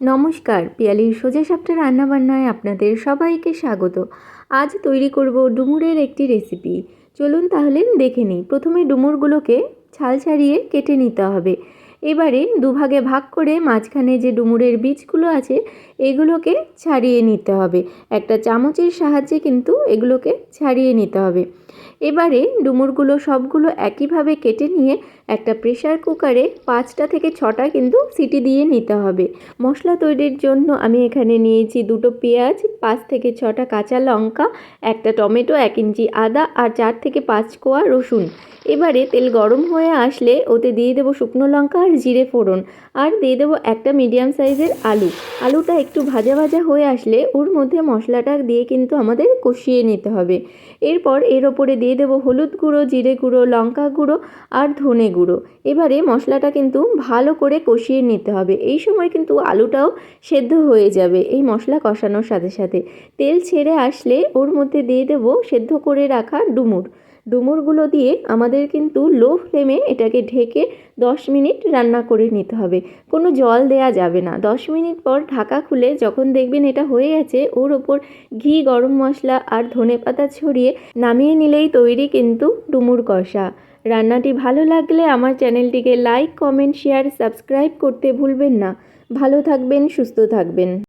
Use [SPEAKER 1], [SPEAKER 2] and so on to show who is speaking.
[SPEAKER 1] নমস্কার, পিয়ালির সোজা সাপটা রান্নাবান্নায় আপনাদের সবাইকে স্বাগত। আজ তৈরি করব ডুমুরের একটি রেসিপি। চলুন তাহলে দেখে নিই। প্রথমে ডুমুরগুলোকে ছাল ছাড়িয়ে কেটে নিতে হবে। এবারে দুভাগে ভাগ করে মাঝখানে যে ডুমুরের বীজগুলো আছে এগুলোকে ছাড়িয়ে নিতে হবে। একটা চামচের সাহায্যে কিন্তু এগুলোকে ছাড়িয়ে নিতে হবে। এবারে ডুমুরগুলো সবগুলো একইভাবে কেটে নিয়ে একটা প্রেসার কুকারে 5টা থেকে 6টা কিন্তু সিটি দিয়ে নিতে হবে। মশলা তৈরির জন্য আমি এখানে নিয়েছি 2টো পেঁয়াজ, 5 থেকে 6টা কাঁচা লঙ্কা, একটা টমেটো, 1 ইঞ্চি আদা আর 4 থেকে 5 কোয়া রসুন। এবারে তেল গরম হয়ে আসলে ওতে দিয়ে দেবো শুকনো লঙ্কা আর জিরে ফোড়ন, আর দিয়ে দেবো একটা মিডিয়াম সাইজের আলু। আলুটা একটু ভাজা ভাজা হয়ে আসলে ওর মধ্যে মশলাটা দিয়ে কিন্তু আমাদের কষিয়ে নিতে হবে। এরপর এর ওপরে দিয়ে দেবো হলুদ গুঁড়ো, জিরে গুঁড়ো, লঙ্কা গুঁড়ো আর ধনে গুঁড়ো। এবারে মশলাটা কিন্তু ভালো করে কষিয়ে নিতে হবে। এই সময় কিন্তু আলুটাও সেদ্ধ হয়ে যাবে এই মশলা কষানোর সাথে সাথে। তেল ছেড়ে আসলে ওর মধ্যে দিয়ে দেবো সেদ্ধ করে রাখা ডুমুরগুলো দিয়ে আমাদের কিন্তু লো ফ্লেমে এটাকে ঢেকে 10 মিনিট রান্না করে নিতে হবে। কোনো জল দেয়া যাবে না। 10 মিনিট পর ঢাকা খুলে যখন দেখবেন এটা হয়ে গেছে, ওর ওপর ঘি, গরম মশলা আর ধনেপাতা ছড়িয়ে নামিয়ে নিলেই তৈরি কিন্তু ডুমুর কষা। রান্নাটি ভালো লাগলে আমার চ্যানেলটিকে লাইক, কমেন্ট, শেয়ার, সাবস্ক্রাইব করতে ভুলবেন না। ভালো থাকবেন, সুস্থ থাকবেন।